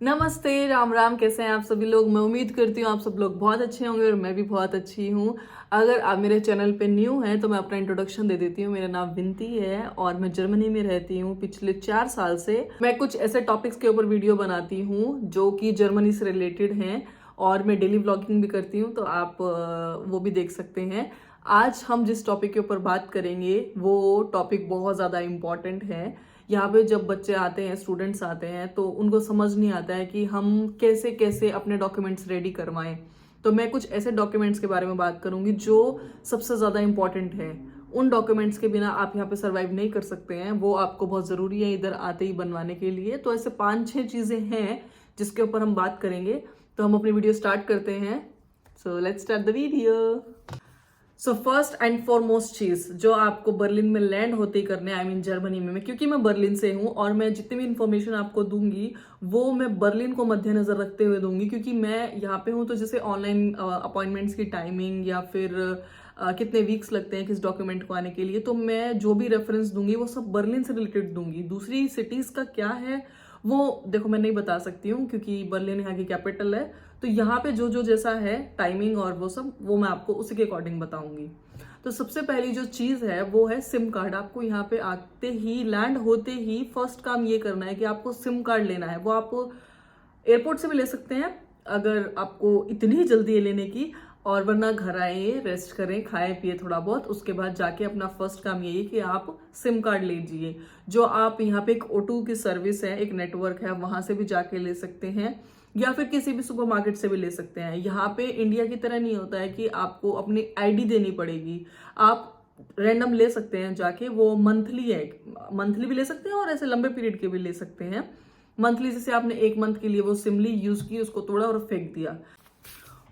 नमस्ते, राम राम। कैसे हैं आप सभी लोग। मैं उम्मीद करती हूँ आप सब लोग बहुत अच्छे होंगे और मैं भी बहुत अच्छी हूँ। अगर आप मेरे चैनल पे न्यू हैं तो मैं अपना इंट्रोडक्शन दे देती हूँ। मेरा नाम विनती है और मैं जर्मनी में रहती हूँ पिछले 4 साल से। मैं कुछ ऐसे टॉपिक्स के ऊपर वीडियो बनाती हूँ जो कि जर्मनी से रिलेटेड हैं और मैं डेली व्लॉगिंग भी करती हूँ, तो आप वो भी देख सकते हैं। आज हम जिस टॉपिक के ऊपर बात करेंगे वो टॉपिक बहुत ज़्यादा इम्पॉर्टेंट है। यहाँ पे जब बच्चे आते हैं, स्टूडेंट्स आते हैं, तो उनको समझ नहीं आता है कि हम कैसे कैसे अपने डॉक्यूमेंट्स रेडी करवाएं। तो मैं कुछ ऐसे डॉक्यूमेंट्स के बारे में बात करूंगी जो सबसे ज़्यादा इम्पॉर्टेंट है। उन डॉक्यूमेंट्स के बिना आप यहाँ पे सर्वाइव नहीं कर सकते हैं, वो आपको बहुत ज़रूरी है इधर आते ही बनवाने के लिए। तो ऐसे 5-6 चीज़ें हैं जिसके ऊपर हम बात करेंगे। तो हम अपनी वीडियो स्टार्ट करते हैं। So let's start the video. So first and foremost चीज जो आपको बर्लिन में लैंड होते ही करने, आई मीन जर्मनी में, क्योंकि मैं बर्लिन से हूँ और मैं जितनी भी इंफॉर्मेशन आपको दूंगी वो मैं बर्लिन को मद्देनजर रखते हुए दूंगी, क्योंकि मैं यहाँ पे हूँ। तो जैसे ऑनलाइन अपॉइंटमेंट्स की टाइमिंग या फिर कितने वीक्स लगते हैं किस डॉक्यूमेंट को आने के लिए, तो मैं जो भी रेफरेंस दूंगी वो सब बर्लिन से रिलेटेड दूंगी। दूसरी सिटीज का क्या है वो देखो मैं नहीं बता सकती हूँ, क्योंकि बर्लिन यहाँ की कैपिटल है। तो यहाँ पे जो जो जैसा है टाइमिंग और वो सब, वो मैं आपको उसी के अकॉर्डिंग बताऊंगी। तो सबसे पहली जो चीज है वो है सिम कार्ड। आपको यहाँ पे आते ही, लैंड होते ही फर्स्ट काम ये करना है कि आपको सिम कार्ड लेना है। वो आप एयरपोर्ट से भी ले सकते हैं अगर आपको इतनी जल्दी है लेने की, और वरना घर आए, रेस्ट करें, खाएं पिए थोड़ा बहुत, उसके बाद जाके अपना फर्स्ट काम यही कि आप सिम कार्ड लीजिए। जो आप यहाँ पे एक O2 की सर्विस है, एक नेटवर्क है, वहां से भी जाके ले सकते हैं या फिर किसी भी सुपरमार्केट से भी ले सकते हैं। यहाँ पे इंडिया की तरह नहीं होता है कि आपको अपनी आईडी देनी पड़ेगी। आप रैंडम ले सकते हैं जाके, वो मंथली है, मंथली भी ले सकते हैं और ऐसे लंबे पीरियड के भी ले सकते हैं। मंथली जैसे आपने 1 मंथ के लिए वो सिमली यूज की, उसको तोड़ा और फेंक दिया।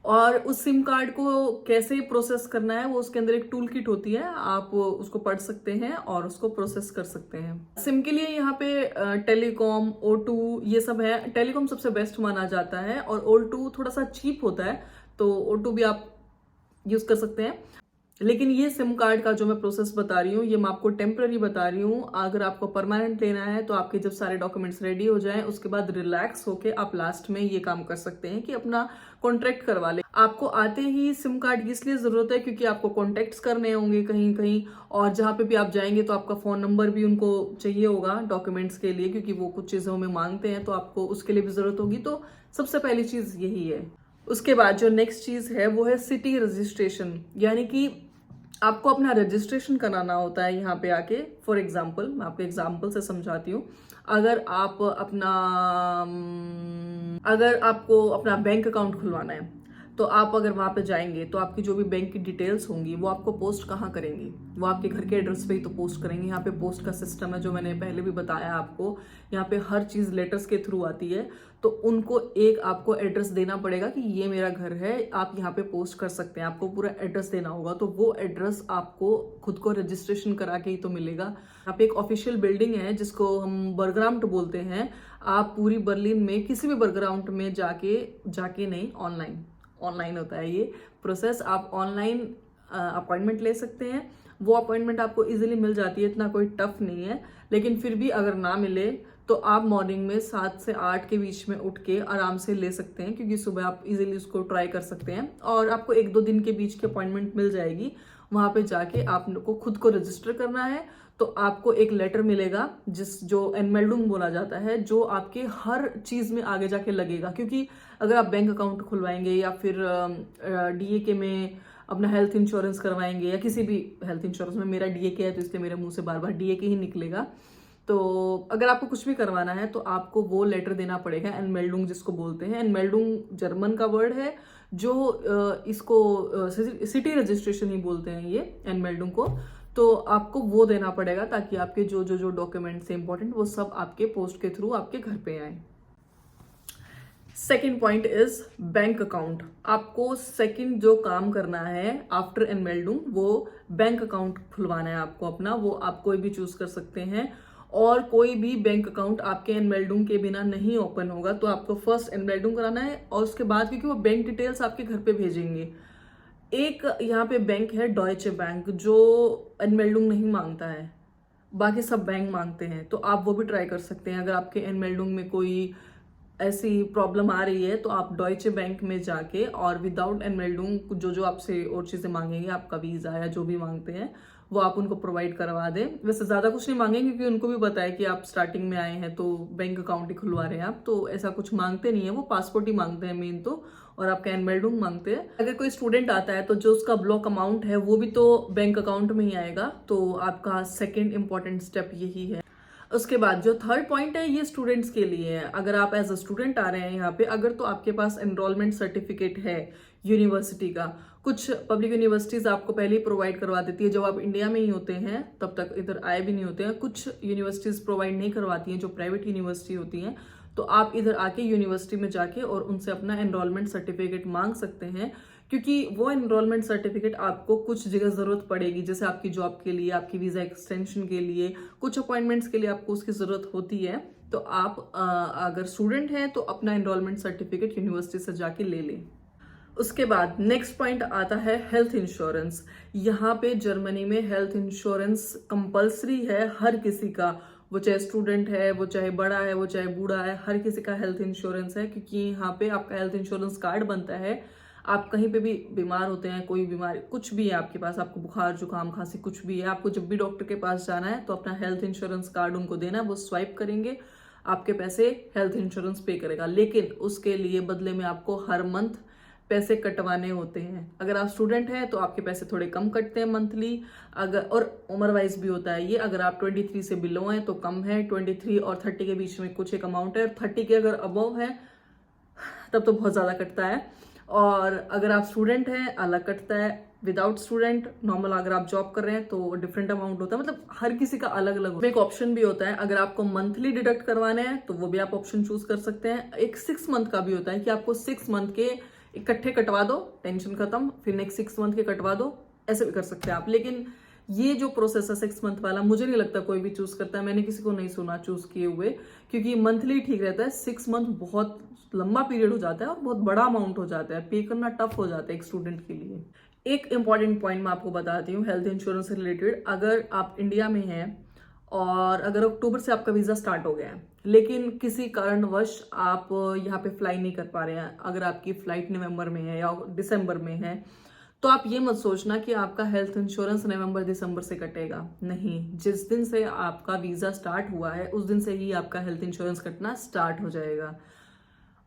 और उस सिम कार्ड को कैसे प्रोसेस करना है वो उसके अंदर एक टूल किट होती है, आप उसको पढ़ सकते हैं और उसको प्रोसेस कर सकते हैं। सिम के लिए यहाँ पे टेलीकॉम, O2 ये सब है। टेलीकॉम सबसे बेस्ट माना जाता है और O2 थोड़ा सा चीप होता है, तो O2 भी आप यूज कर सकते हैं। लेकिन ये सिम कार्ड का जो मैं प्रोसेस बता रही हूँ ये मैं आपको टेम्पररी बता रही हूँ। अगर आपको परमानेंट लेना है तो आपके जब सारे डॉक्यूमेंट्स रेडी हो जाएं उसके बाद रिलैक्स होके आप लास्ट में ये काम कर सकते हैं कि अपना कॉन्ट्रैक्ट करवा ले। आपको आते ही सिम कार्ड की इसलिए जरूरत है क्योंकि आपको कॉन्टेक्ट्स करने होंगे कहीं कहीं, और जहां पे भी आप जाएंगे तो आपका फोन नंबर भी उनको चाहिए होगा डॉक्यूमेंट्स के लिए, क्योंकि वो कुछ चीजों में मांगते हैं, तो आपको उसके लिए भी जरूरत होगी। तो सबसे पहली चीज यही है। उसके बाद जो नेक्स्ट चीज है वो है सिटी रजिस्ट्रेशन, यानी कि आपको अपना रजिस्ट्रेशन कराना होता है यहाँ पे आके। फॉर एग्जाम्पल, मैं आपको एग्जाम्पल से समझाती हूँ। अगर आपको अपना बैंक अकाउंट खुलवाना है तो आप अगर वहां पे जाएंगे तो आपकी जो भी बैंक की डिटेल्स होंगी वो आपको पोस्ट कहाँ करेंगे, वो आपके घर के एड्रेस पे ही तो पोस्ट करेंगे। यहाँ पे पोस्ट का सिस्टम है जो मैंने पहले भी बताया आपको। यहाँ पे हर चीज लेटर्स के थ्रू आती है, तो उनको एक आपको एड्रेस देना पड़ेगा कि ये मेरा घर है, आप यहाँ पे पोस्ट कर सकते हैं। आपको पूरा एड्रेस देना होगा, तो वो एड्रेस आपको खुद को रजिस्ट्रेशन करा के ही तो मिलेगा। यहाँ पे एक ऑफिशियल बिल्डिंग है जिसको हम बर्गराउंड बोलते हैं। आप पूरी बर्लिन में किसी भी बर्गराउंड में जाके नहीं, ऑनलाइन होता है ये प्रोसेस। आप ऑनलाइन अपॉइंटमेंट ले सकते हैं। वो अपॉइंटमेंट आपको इजीली मिल जाती है, इतना कोई टफ नहीं है। लेकिन फिर भी अगर ना मिले तो आप मॉर्निंग में 7 से 8 के बीच में उठ के आराम से ले सकते हैं, क्योंकि सुबह आप इजीली उसको ट्राई कर सकते हैं और आपको 1-2 दिन के बीच की अपॉइंटमेंट मिल जाएगी। वहां पे जाके आपको खुद को रजिस्टर करना है, तो आपको एक लेटर मिलेगा जो एनमेल्डुंग बोला जाता है, जो आपके हर चीज में आगे जाके लगेगा। क्योंकि अगर आप बैंक अकाउंट खुलवाएंगे या फिर DAK में अपना हेल्थ इंश्योरेंस करवाएंगे या किसी भी हेल्थ इंश्योरेंस में, मेरा DAK है तो इसलिए मेरे मुंह से बार बार DAK ही निकलेगा। तो अगर आपको कुछ भी करवाना है तो आपको वो लेटर देना पड़ेगा, एनमेल्डुंग जिसको बोलते हैं। एनमेल्डुंग जर्मन का वर्ड है, जो इसको सिटी रजिस्ट्रेशन ही बोलते हैं ये एनमेल्डुंग को। तो आपको वो देना पड़ेगा ताकि आपके जो डॉक्यूमेंट्स हैं इंपॉर्टेंट वो सब आपके पोस्ट के थ्रू आपके घर पे आए। Second point is bank account. आपको सेकेंड जो काम करना है आफ्टर एनमेल्डुंग, वो बैंक अकाउंट खुलवाना है आपको अपना। वो आप कोई भी चूज कर सकते हैं और कोई भी बैंक अकाउंट आपके एनमेल्डुंग के बिना नहीं ओपन होगा। तो आपको फर्स्ट एनमेल्डुंग कराना है और उसके बाद, क्योंकि वो बैंक डिटेल्स आपके घर पे भेजेंगे। एक यहाँ पे बैंक है डॉयचे बैंक, जो एनमेल्डुंग नहीं मांगता है, बाकी सब बैंक मांगते हैं। तो आप वो भी ट्राई कर सकते हैं। अगर आपके एनमेल्डुंग में कोई ऐसी प्रॉब्लम आ रही है तो आप डॉइचे बैंक में जाके और विदाउट एनमेल्डुंग जो जो आपसे और चीज़ें मांगेंगे, आपका वीज़ा या जो भी मांगते हैं वो आप उनको प्रोवाइड करवा दें। वैसे ज़्यादा कुछ नहीं मांगेंगे क्योंकि उनको भी पता है कि आप स्टार्टिंग में आए हैं तो बैंक अकाउंट ही खुलवा रहे हैं आप, तो ऐसा कुछ मांगते नहीं है। वो पासपोर्ट ही मांगते हैं मेन तो, और आपका एनमेल्डुंग मांगते हैं। अगर कोई स्टूडेंट आता है तो जो उसका ब्लॉक अमाउंट है वो भी तो बैंक अकाउंट में ही आएगा, तो आपका सेकेंड इंपॉर्टेंट स्टेप यही है। उसके बाद जो थर्ड पॉइंट है ये स्टूडेंट्स के लिए है। अगर आप एज अ स्टूडेंट आ रहे हैं यहाँ पे, अगर तो आपके पास एनरोलमेंट सर्टिफिकेट है यूनिवर्सिटी का, कुछ पब्लिक यूनिवर्सिटीज आपको पहले ही प्रोवाइड करवा देती है। जब आप इंडिया में ही होते हैं तब तक इधर आए भी नहीं होते हैं, कुछ यूनिवर्सिटीज प्रोवाइड नहीं करवाती हैं जो प्राइवेट यूनिवर्सिटी होती हैं। तो आप इधर आके यूनिवर्सिटी में जाके और उनसे अपना एनरोलमेंट सर्टिफिकेट मांग सकते हैं, क्योंकि वो एनरोलमेंट सर्टिफिकेट आपको कुछ जगह जरूरत पड़ेगी, जैसे आपकी जॉब के लिए, आपकी वीजा एक्सटेंशन के लिए, कुछ अपॉइंटमेंट्स के लिए आपको उसकी जरूरत होती है। तो आप अगर स्टूडेंट हैं तो अपना एनरोलमेंट सर्टिफिकेट यूनिवर्सिटी से जाके ले लें। उसके बाद नेक्स्ट पॉइंट आता है हेल्थ इंश्योरेंस। यहाँ पे जर्मनी में हेल्थ इंश्योरेंस कंपलसरी है हर किसी का, वो चाहे स्टूडेंट है, वो चाहे बड़ा है, वो चाहे बूढ़ा है, हर किसी का हेल्थ इंश्योरेंस है। क्योंकि यहाँ पे आपका हेल्थ इंश्योरेंस कार्ड बनता है। आप कहीं पे भी बीमार होते हैं, कोई बीमारी कुछ भी है आपके पास, आपको बुखार जुकाम खांसी कुछ भी है, आपको जब भी डॉक्टर के पास जाना है तो अपना हेल्थ इंश्योरेंस कार्ड उनको देना, वो स्वाइप करेंगे, आपके पैसे हेल्थ इंश्योरेंस पे करेगा। लेकिन उसके लिए बदले में आपको हर मंथ पैसे कटवाने होते हैं। अगर आप स्टूडेंट हैं तो आपके पैसे थोड़े कम कटते हैं मंथली, अगर और उम्र वाइज भी होता है ये। अगर आप 23 से बिलो हैं तो कम है, 23 और 30 के बीच में कुछ एक अमाउंट है, 30 के अगर अबव है तब तो बहुत ज़्यादा कटता है। और अगर आप स्टूडेंट हैं अलग कटता है, विदाउट स्टूडेंट नॉर्मल अगर आप जॉब कर रहे हैं तो डिफरेंट अमाउंट होता है। मतलब हर किसी का अलग अलग होता है। एक ऑप्शन भी होता है अगर आपको मंथली डिडक्ट करवाने हैं तो वो भी आप ऑप्शन चूज कर सकते हैं। एक 6 मंथ का भी होता है कि आपको 6 मंथ के इकट्ठे कटवा दो, टेंशन खत्म, फिर नेक्स्ट 6 मंथ के कटवा दो, ऐसे भी कर सकते हैं आप। लेकिन ये जो प्रोसेस है 6 मंथ वाला, मुझे नहीं लगता कोई भी चूज करता है, मैंने किसी को नहीं सुना चूज किए हुए, क्योंकि मंथली ठीक रहता है। 6 मंथ बहुत लंबा पीरियड हो जाता है और बहुत बड़ा अमाउंट हो जाता है, पे करना टफ हो जाता है एक स्टूडेंट के लिए। एक इंपॉर्टेंट पॉइंट मैं आपको बताती हूँ हेल्थ इंश्योरेंस से रिलेटेड। अगर आप इंडिया में हैं और अगर अक्टूबर से आपका वीजा स्टार्ट हो गया है, लेकिन किसी कारणवश आप यहाँ पे फ्लाई नहीं कर पा रहे हैं, अगर आपकी फ्लाइट नवंबर में है या दिसंबर में है, तो आप ये मत सोचना कि आपका हेल्थ इंश्योरेंस नवंबर दिसंबर से कटेगा। नहीं, जिस दिन से आपका वीजा स्टार्ट हुआ है उस दिन से ही आपका हेल्थ इंश्योरेंस कटना स्टार्ट हो जाएगा।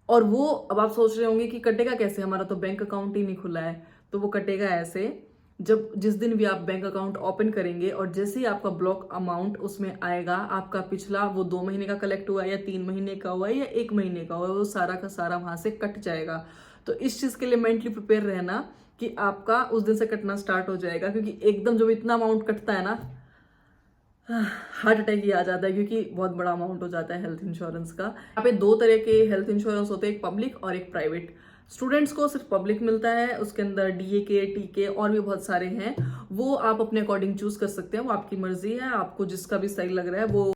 और वो अब आप सोच रहे होंगे कि कटेगा कैसे, हमारा तो बैंक अकाउंट ही नहीं खुला है। तो वो कटेगा ऐसे, जब जिस दिन भी आप बैंक अकाउंट ओपन करेंगे और जैसे ही आपका ब्लॉक अमाउंट उसमें आएगा, आपका पिछला वो 2 महीने का कलेक्ट हुआ है या 3 महीने का हुआ है या 1 महीने का हुआ है, वो सारा का सारा वहां से कट जाएगा। तो इस चीज के लिए मेंटली प्रिपेयर रहना कि आपका उस दिन से कटना स्टार्ट हो जाएगा। क्योंकि एकदम जब इतना अमाउंट कटता है ना, हार्ट अटैक ही आ जाता है, क्योंकि बहुत बड़ा अमाउंट हो जाता है हेल्थ इंश्योरेंस का। यहाँ पे 2 तरह के हेल्थ इंश्योरेंस होते हैं, एक पब्लिक और एक प्राइवेट। स्टूडेंट्स को सिर्फ पब्लिक मिलता है, उसके अंदर डीए के, टीके और भी बहुत सारे हैं, वो आप अपने अकॉर्डिंग चूज कर सकते हैं, वो आपकी मर्जी है, आपको जिसका भी सही लग रहा है। वो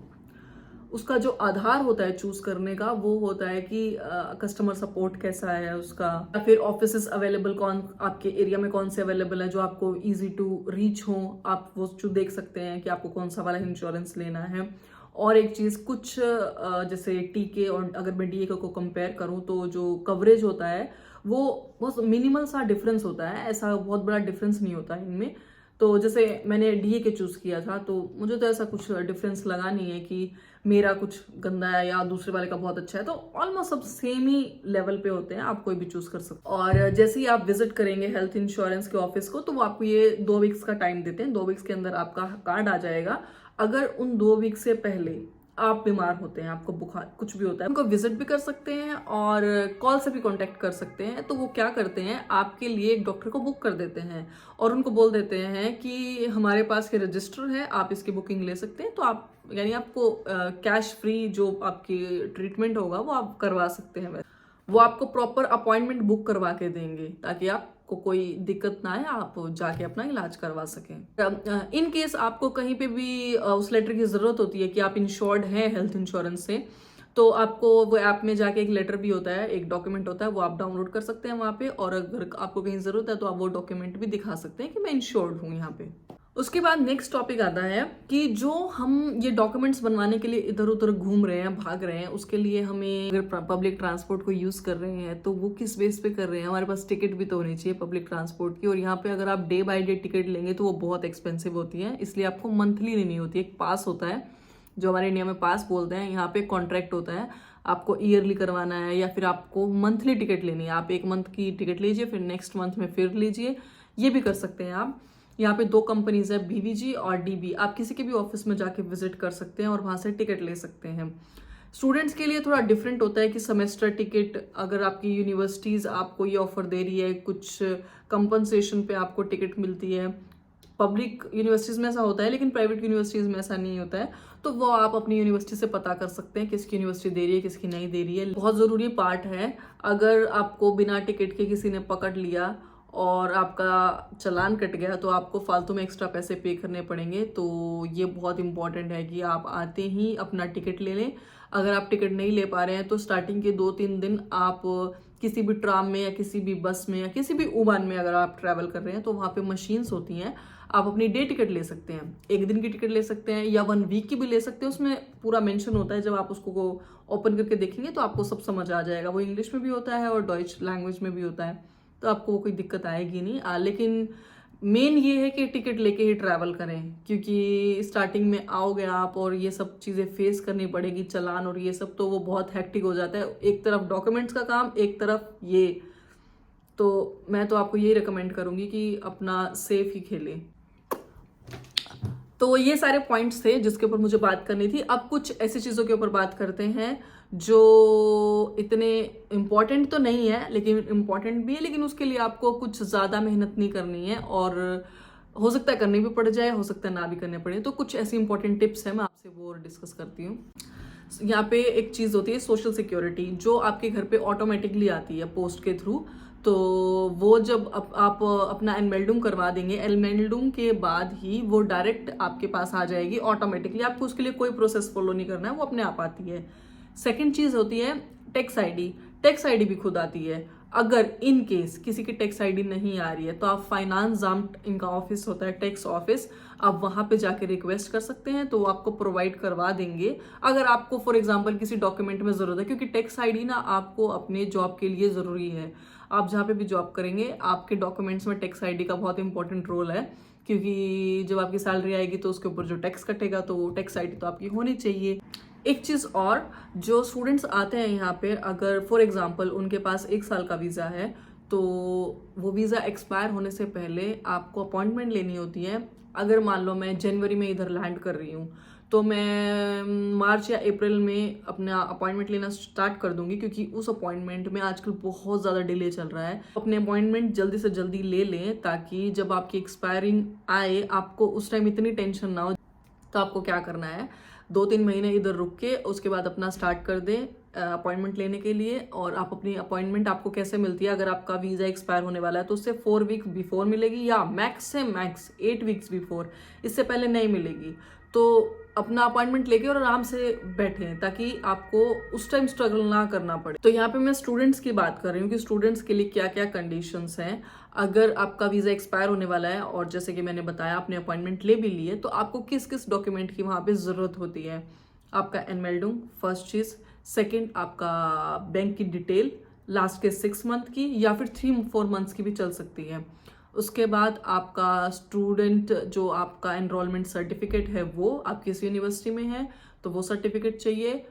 उसका जो आधार होता है चूज करने का वो होता है कि कस्टमर सपोर्ट कैसा है उसका, या फिर ऑफिसेस अवेलेबल कौन आपके एरिया में कौन से अवेलेबल है जो आपको इजी टू रीच हो, आप वो देख सकते हैं कि आपको कौन सा वाला इंश्योरेंस लेना है। और एक चीज, कुछ जैसे टीके और अगर मैं डीए को कंपेयर करूं तो जो कवरेज होता है वो बहुत मिनिमल सा डिफरेंस होता है, ऐसा बहुत बड़ा डिफरेंस नहीं होता इनमें। तो जैसे मैंने डीए के चूज किया था तो मुझे तो ऐसा कुछ डिफरेंस लगा नहीं है कि मेरा कुछ गंदा है या दूसरे वाले का बहुत अच्छा है, तो ऑलमोस्ट सब सेम ही लेवल पे होते हैं, आप कोई भी चूज कर सकते हैं। और जैसे ही आप विजिट करेंगे हेल्थ इंश्योरेंस के ऑफिस को तो वो आपको ये 2 वीक्स का टाइम देते हैं, 2 वीक्स के अंदर आपका कार्ड आ जाएगा। अगर उन 2 वीक से पहले आप बीमार होते हैं, आपको बुखार कुछ भी होता है, उनको विजिट भी कर सकते हैं और कॉल से भी कांटेक्ट कर सकते हैं। तो वो क्या करते हैं, आपके लिए एक डॉक्टर को बुक कर देते हैं और उनको बोल देते हैं कि हमारे पास ये रजिस्टर है, आप इसकी बुकिंग ले सकते हैं। तो आप यानी आपको कैश फ्री जो आपकी ट्रीटमेंट होगा वो आप करवा सकते हैं। वो आपको प्रॉपर अपॉइंटमेंट बुक करवा के देंगे ताकि आपको कोई दिक्कत ना आए, आप जाके अपना इलाज करवा सकें। इन केस आपको कहीं पे भी उस लेटर की जरूरत होती है कि आप इंश्योर्ड हैं हेल्थ इंश्योरेंस से, तो आपको वो ऐप में जाके एक लेटर भी होता है, एक डॉक्यूमेंट होता है, वो आप डाउनलोड कर सकते हैं वहाँ पे। और अगर आपको कहीं जरूरत है तो आप वो डॉक्यूमेंट भी दिखा सकते हैं कि मैं इंश्योर्ड हूँ यहाँ पे। उसके बाद नेक्स्ट टॉपिक आता है कि जो हम ये डॉक्यूमेंट्स बनवाने के लिए इधर उधर घूम रहे हैं, भाग रहे हैं, उसके लिए हमें अगर पब्लिक ट्रांसपोर्ट को यूज कर रहे हैं तो वो किस बेस पे कर रहे हैं। हमारे पास टिकट भी तो होनी चाहिए पब्लिक ट्रांसपोर्ट की, और यहाँ पे अगर आप डे बाय डे टिकट लेंगे तो वो बहुत एक्सपेंसिव होती है, इसलिए आपको मंथली लेनी होती है। एक पास होता है जो हमारे इंडिया में पास बोलते हैं, यहाँ पे कॉन्ट्रैक्ट होता है, आपको ईयरली करवाना है या फिर आपको मंथली टिकट लेनी है। आप एक मंथ की टिकट लीजिए, फिर नेक्स्ट मंथ में फिर लीजिए, ये भी कर सकते हैं आप। यहाँ पे 2 कंपनीज है, बीवीजी और डीबी। आप किसी के भी ऑफिस में जाके विजिट कर सकते हैं और वहां से टिकट ले सकते हैं। स्टूडेंट्स के लिए थोड़ा डिफरेंट होता है कि सेमेस्टर टिकट, अगर आपकी यूनिवर्सिटीज आपको ये ऑफर दे रही है, कुछ कंपनसेशन पे आपको टिकट मिलती है। पब्लिक यूनिवर्सिटीज में ऐसा होता है, लेकिन प्राइवेट यूनिवर्सिटीज में ऐसा नहीं होता है, तो वो आप अपनी यूनिवर्सिटी से पता कर सकते हैं किसकी यूनिवर्सिटी दे रही है, किसकी नहीं दे रही है। बहुत ज़रूरी पार्ट है, अगर आपको बिना टिकट के किसी ने पकड़ लिया और आपका चालान कट गया तो आपको फालतू में एक्स्ट्रा पैसे पे करने पड़ेंगे। तो ये बहुत इंपॉर्टेंट है कि आप आते ही अपना टिकट ले लें। अगर आप टिकट नहीं ले पा रहे हैं तो स्टार्टिंग के 2-3 दिन आप किसी भी ट्राम में या किसी भी बस में या किसी भी उबान में अगर आप ट्रैवल कर रहे हैं तो वहाँ पे मशीन्स होती हैं, आप अपनी डे टिकट ले सकते हैं, 1 दिन की टिकट ले सकते हैं या 1 वीक की भी ले सकते हैं। उसमें पूरा मेंशन होता है, जब आप उसको ओपन करके देखेंगे तो आपको सब समझ आ जाएगा। वो इंग्लिश में भी होता है और डॉइच लैंग्वेज में भी होता है, तो आपको कोई दिक्कत आएगी नहीं। लेकिन मेन ये है कि टिकट लेके ही ट्रैवल करें, क्योंकि स्टार्टिंग में आओगे आप और ये सब चीज़ें फेस करनी पड़ेगी, चालान और ये सब, तो वो बहुत हैक्टिक हो जाता है। एक तरफ डॉक्यूमेंट्स का काम, एक तरफ ये, तो मैं तो आपको यही रिकमेंड करूंगी कि अपना सेफ ही खेलें। तो ये सारे पॉइंट्स थे जिसके ऊपर मुझे बात करनी थी। अब कुछ ऐसी चीज़ों के ऊपर बात करते हैं जो इतने इम्पॉर्टेंट तो नहीं है, लेकिन इम्पॉर्टेंट भी है, लेकिन उसके लिए आपको कुछ ज़्यादा मेहनत नहीं करनी है और हो सकता है करनी भी पड़ जाए, हो सकता है ना भी करने पड़े। तो कुछ ऐसी इंपॉर्टेंट टिप्स हैं, मैं आपसे वो डिस्कस करती हूँ। यहाँ पे एक चीज़ होती है सोशल सिक्योरिटी, जो आपके घर पे ऑटोमेटिकली आती है पोस्ट के थ्रू। तो वो जब आप अपना एनमेल्डुम करवा देंगे, एनमेल्डुम के बाद ही वो डायरेक्ट आपके पास आ जाएगी ऑटोमेटिकली। आपको उसके लिए कोई प्रोसेस फॉलो नहीं करना है, वो अपने आप आती है। सेकंड चीज़ होती है टैक्स आईडी। टैक्स आईडी भी खुद आती है। अगर इन केस किसी की टैक्स आईडी नहीं आ रही है तो आप फाइनेंस जाम्ट, इनका ऑफिस होता है टैक्स ऑफिस, आप वहां पे जाके रिक्वेस्ट कर सकते हैं, तो वो आपको प्रोवाइड करवा देंगे। अगर आपको फॉर एग्जांपल किसी डॉक्यूमेंट में जरूरत है, क्योंकि टैक्स आईडी ना आपको अपने जॉब के लिए जरूरी है। आप जहाँ पे भी जॉब करेंगे आपके डॉक्यूमेंट्स में टैक्स आईडी का बहुत इंपॉर्टेंट रोल है, क्योंकि जब आपकी सैलरी आएगी तो उसके ऊपर जो टैक्स कटेगा तो वो टैक्स आईडी तो आपकी होनी चाहिए। एक चीज़ और, जो स्टूडेंट्स आते हैं यहाँ पे, अगर फॉर एग्जांपल उनके पास 1 साल का वीज़ा है तो वो वीज़ा एक्सपायर होने से पहले आपको अपॉइंटमेंट लेनी होती है। अगर मान लो मैं जनवरी में इधर लैंड कर रही हूँ तो मैं मार्च या अप्रैल में अपना अपॉइंटमेंट लेना स्टार्ट कर दूंगी, क्योंकि उस अपॉइंटमेंट में आजकल बहुत ज़्यादा डिले चल रहा है। अपने अपॉइंटमेंट जल्दी से जल्दी ले लें ताकि जब आपकी एक्सपायरिंग आए आपको उस टाइम इतनी टेंशन ना हो। तो आपको क्या करना है, 2-3 महीने इधर रुक के उसके बाद अपना स्टार्ट कर दें अपॉइंटमेंट लेने के लिए। और आप अपनी अपॉइंटमेंट आपको कैसे मिलती है, अगर आपका वीज़ा एक्सपायर होने वाला है तो उससे 4 वीक बिफोर मिलेगी, या मैक्स से मैक्स 8 वीक्स बिफोर, इससे पहले नहीं मिलेगी। तो अपना अपॉइंटमेंट लेके और आराम से बैठें ताकि आपको उस टाइम स्ट्रगल ना करना पड़े। तो यहाँ पे मैं स्टूडेंट्स की बात कर रही हूँ कि स्टूडेंट्स के लिए क्या क्या कंडीशंस हैं। अगर आपका वीज़ा एक्सपायर होने वाला है और जैसे कि मैंने बताया आपने अपॉइंटमेंट ले भी ली है, तो आपको किस किस डॉक्यूमेंट की वहाँ पे ज़रूरत होती है। आपका एनमेल्डुम फर्स्ट चीज़, सेकेंड आपका बैंक की डिटेल लास्ट के 6 मंथ की या फिर 3-4 मंथ्स की भी चल सकती है। उसके बाद आपका स्टूडेंट जो आपका एनरोलमेंट सर्टिफिकेट है वो आप किस यूनिवर्सिटी में है तो वो सर्टिफिकेट चाहिए।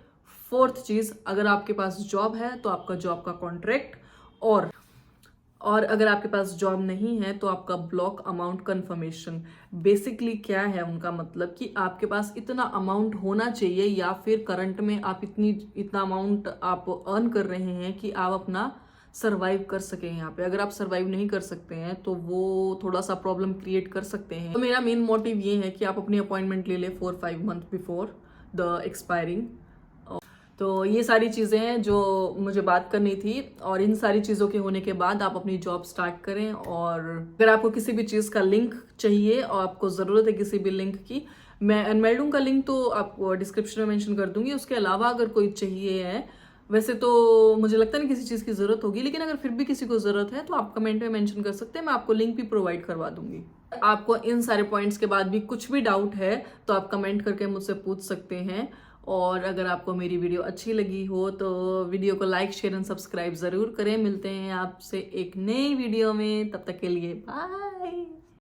4th चीज़, अगर आपके पास जॉब है तो आपका जॉब का कॉन्ट्रैक्ट, और अगर आपके पास जॉब नहीं है तो आपका ब्लॉक अमाउंट कंफर्मेशन। बेसिकली क्या है उनका मतलब कि आपके पास इतना अमाउंट होना चाहिए या फिर करंट में आप इतना अमाउंट आप अर्न कर रहे हैं कि आप अपना सर्वाइव कर सकें यहाँ पे। अगर आप सर्वाइव नहीं कर सकते हैं तो वो थोड़ा सा प्रॉब्लम क्रिएट कर सकते हैं। तो मेरा मेन मोटिव ये है कि आप अपनी अपॉइंटमेंट ले लें 4-5 मंथ बिफोर द एक्सपायरिंग। तो ये सारी चीज़ें हैं जो मुझे बात करनी थी, और इन सारी चीज़ों के होने के बाद आप अपनी जॉब स्टार्ट करें। और अगर आपको किसी भी चीज़ का लिंक चाहिए और आपको ज़रूरत है किसी भी लिंक की, मैं एनमेल्डुम का लिंक तो आपको डिस्क्रिप्शन में मेंशन कर दूंगी। उसके अलावा अगर कोई चाहिए है, वैसे तो मुझे लगता नहीं किसी चीज़ की ज़रूरत होगी, लेकिन अगर फिर भी किसी को ज़रूरत है तो आप कमेंट में मेंशन कर सकते हैं, मैं आपको लिंक भी प्रोवाइड करवा दूंगी। आपको इन सारे पॉइंट्स के बाद भी कुछ भी डाउट है तो आप कमेंट करके मुझसे पूछ सकते हैं। और अगर आपको मेरी वीडियो अच्छी लगी हो तो वीडियो को लाइक शेयर एंड सब्सक्राइब ज़रूर करें। मिलते हैं आपसे एक नई वीडियो में, तब तक के लिए बाय।